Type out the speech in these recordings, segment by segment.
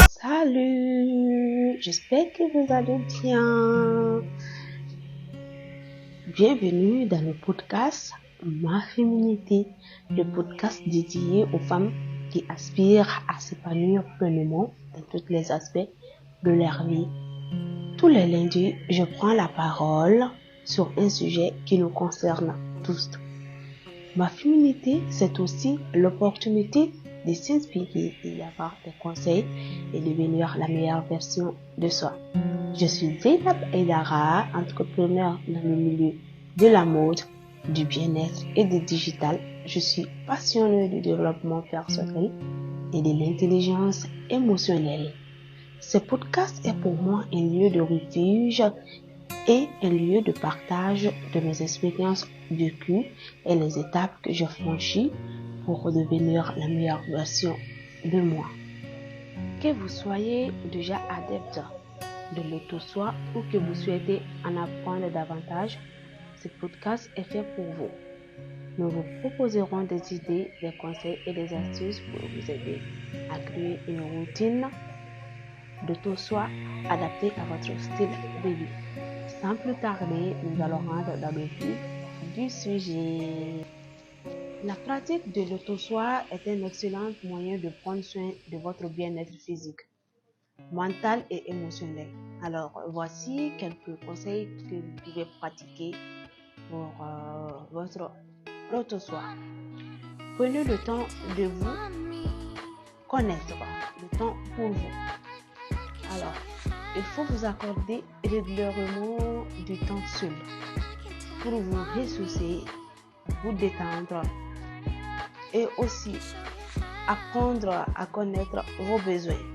Salut, j'espère que vous allez bien. Bienvenue dans le podcast Ma Féminité, le podcast dédié aux femmes qui aspirent à s'épanouir pleinement dans tous les aspects de leur vie. Tous les lundis, je prends la parole sur un sujet qui nous concerne tous. Ma féminité, c'est aussi l'opportunité de s'inspirer et d'avoir des conseils et devenir la meilleure version de soi. Je suis Zainab Aïdara, entrepreneur dans le milieu de la mode, du bien-être et du digital. Je suis passionnée du développement personnel et de l'intelligence émotionnelle. Ce podcast est pour moi un lieu de refuge et un lieu de partage de mes expériences vécues et les étapes que j'ai franchies pour devenir la meilleure version de moi. Que vous soyez déjà adepte de l'auto-soi ou que vous souhaitez en apprendre davantage, ce podcast est fait pour vous. Nous vous proposerons des idées, des conseils et des astuces pour vous aider à créer une routine d'auto-soi adaptée à votre style de vie. Sans plus tarder, nous allons rentrer dans le vif du sujet. La pratique de l'auto-soi est un excellent moyen de prendre soin de votre bien-être physique, mental et émotionnel. Alors, voici quelques conseils que vous pouvez pratiquer pour votre auto-soi. Prenez le temps de vous connaître, le temps pour vous. Alors, il faut vous accorder régulièrement du temps seul pour vous ressourcer, vous détendre et aussi apprendre à connaître vos besoins.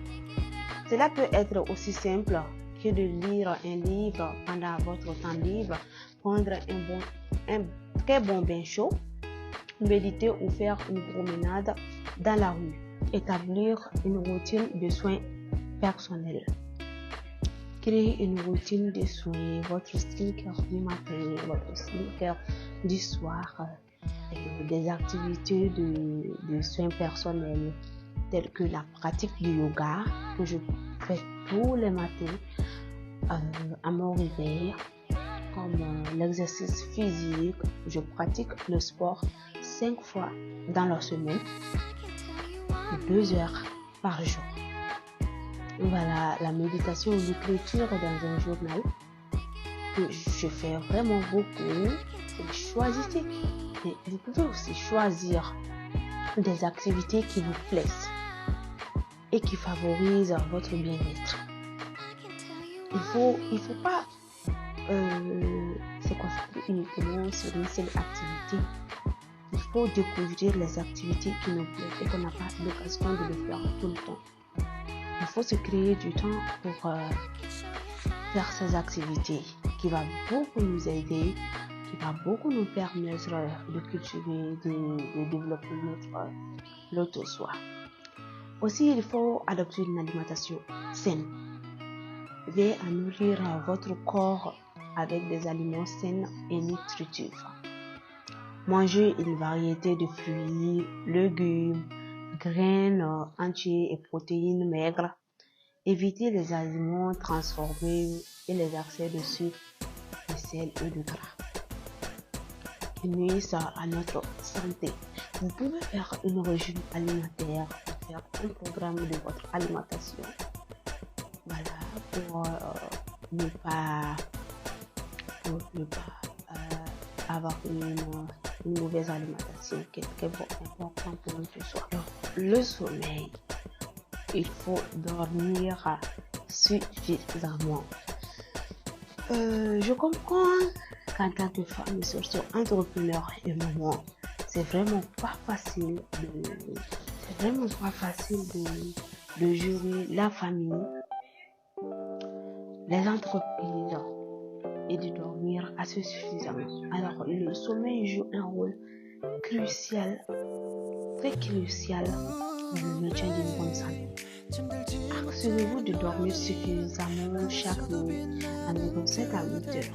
Cela peut être aussi simple que de lire un livre pendant votre temps libre, prendre un très bon bain chaud, méditer ou faire une promenade dans la rue, établir une routine de soins personnels. Créer une routine de soins, votre skincare du matin, votre skincare du soir, des activités de soins personnels telles que la pratique du yoga que je fais tous les matins à mon réveil, comme l'exercice physique. Je pratique le sport 5 fois dans la semaine, 2 heures par jour. Voilà, la méditation ou l'écriture dans un journal que je fais vraiment beaucoup. Choisissez. Et vous pouvez aussi choisir des activités qui vous plaisent et qui favorisent votre bien-être. Il faut pas se concentrer uniquement sur une seule activité. Il faut découvrir les activités qui nous plaisent et qu'on n'a pas l'occasion de le faire tout le temps. Il faut se créer du temps pour faire ces activités qui va beaucoup nous aider, qui va beaucoup nous permettre de cultiver, de développer l'auto-soi. Aussi, il faut adopter une alimentation saine. Veillez à nourrir votre corps avec des aliments sains et nutritifs. Mangez une variété de fruits, légumes, graines entiers et protéines maigres. Évitez les aliments transformés et les excès de sucre, de sel et de gras qui nuisent à notre santé. Vous pouvez faire une régime alimentaire, faire un programme de votre alimentation. Voilà, pour ne pas avoir une mauvaise alimentation qui est très importante pour notre soi. Le sommeil. Il faut dormir suffisamment. Je comprends qu'en tant que femme, surtout entrepreneur et maman, c'est vraiment pas facile de gérer la famille, les entreprises et de dormir assez suffisamment. Alors, le sommeil joue un rôle crucial, très crucial dans le maintien d'une bonne santé. Assurez-vous de dormir suffisamment chaque nuit, environ 7 à 8 heures.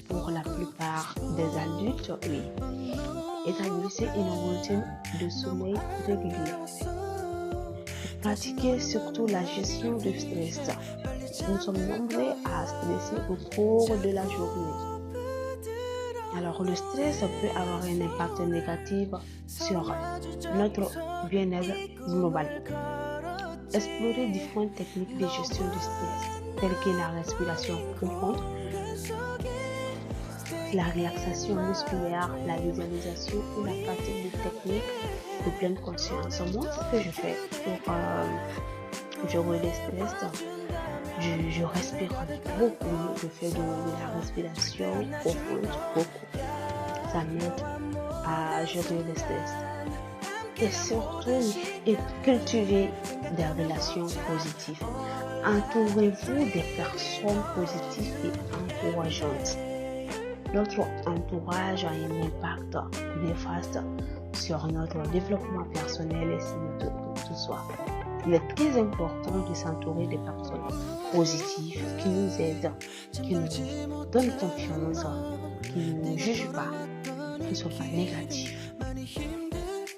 Pour la plupart des adultes, oui. Établissez une routine de sommeil régulier. Pratiquez surtout la gestion du stress. Nous sommes nombreux à stresser au cours de la journée. Alors le stress peut avoir un impact négatif sur notre bien-être global. Explorez différentes techniques de gestion du stress, telles que la respiration profonde, la relaxation musculaire, la visualisation ou la pratique de techniques de pleine conscience. Moi, ce que je fais pour gérer le stress, je respire beaucoup, je fais de la respiration profonde, beaucoup. Ça m'aide à gérer le stress. Et surtout, cultiver des relations positives. Entourez-vous des personnes positives et encourageantes. Notre entourage a un impact néfaste sur notre développement personnel et sur notre soi. Il est très important de s'entourer des personnes positives qui nous aident, qui nous donnent confiance, qui ne nous jugent pas, qui ne sont pas négatifs.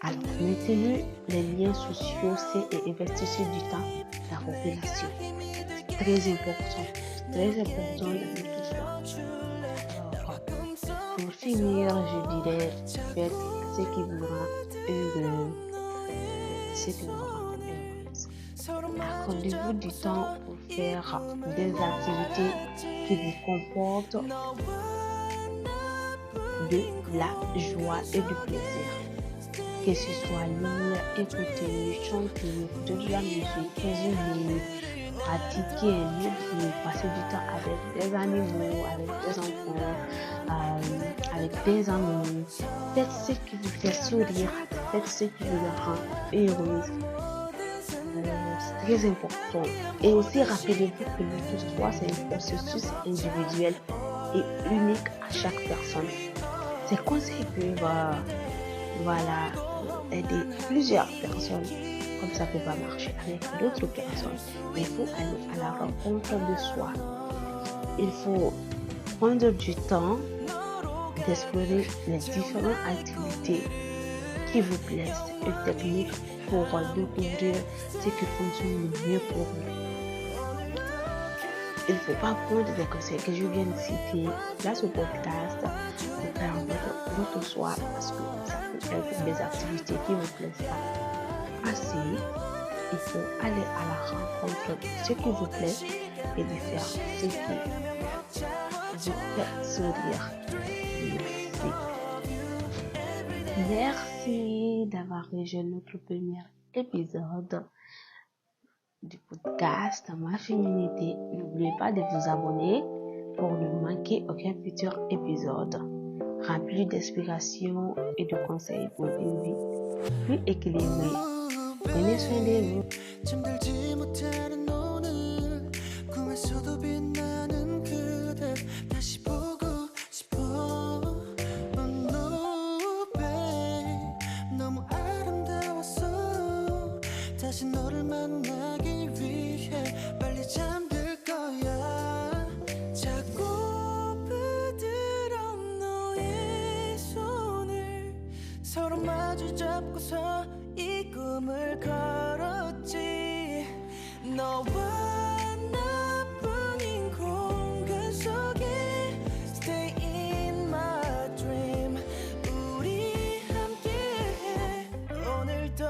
Alors, maintenez les liens sociaux sains et investissez du temps dans vos relations. Très important dans notre choix. Pour finir, je dirais, faites ce qui vous rend heureux, ce qui vous rend heureuse. Accordez-vous du temps pour faire des activités qui vous comportent de la joie et du plaisir. Que ce soit lire, écouter, chanter, écouter de la musique, cuisiner, pratiquer un métier, passer du temps avec des animaux, avec des enfants, avec des amis. Faites ce qui vous fait sourire, faites ce qui vous rend heureuse. C'est très important. Et aussi, rappelez-vous que l'auto-soi, c'est un processus individuel et unique à chaque personne. Ces conseils peuvent aider plusieurs personnes, comme ça ne peut pas marcher avec d'autres personnes. Il faut aller à la rencontre de soi. Il faut prendre du temps d'explorer les différentes activités qui vous plaisent et techniques pour découvrir ce qui fonctionne le mieux pour vous. Il ne faut pas prendre des conseils que je viens de citer là sur le podcast pour faire votre choix parce que ça peut être des activités qui ne vous plaisent pas assez. Il faut aller à la rencontre de ce qui vous plaît et de faire ce qui vous fait sourire. Merci d'avoir rejoint notre premier épisode du podcast Ma Féminité. N'oubliez pas de vous abonner pour ne manquer aucun futur épisode rempli d'inspiration et de conseils pour une vie plus équilibrée. Prenez soin de vous. 다시 너를 만나기 위해 빨리 잠들 거야. 자꾸 부드러 너의 손을 서로 마주 잡고서 이 꿈을 걸었지. 너와 나뿐인 공간 속에 Stay in my dream. 우리 함께해 오늘도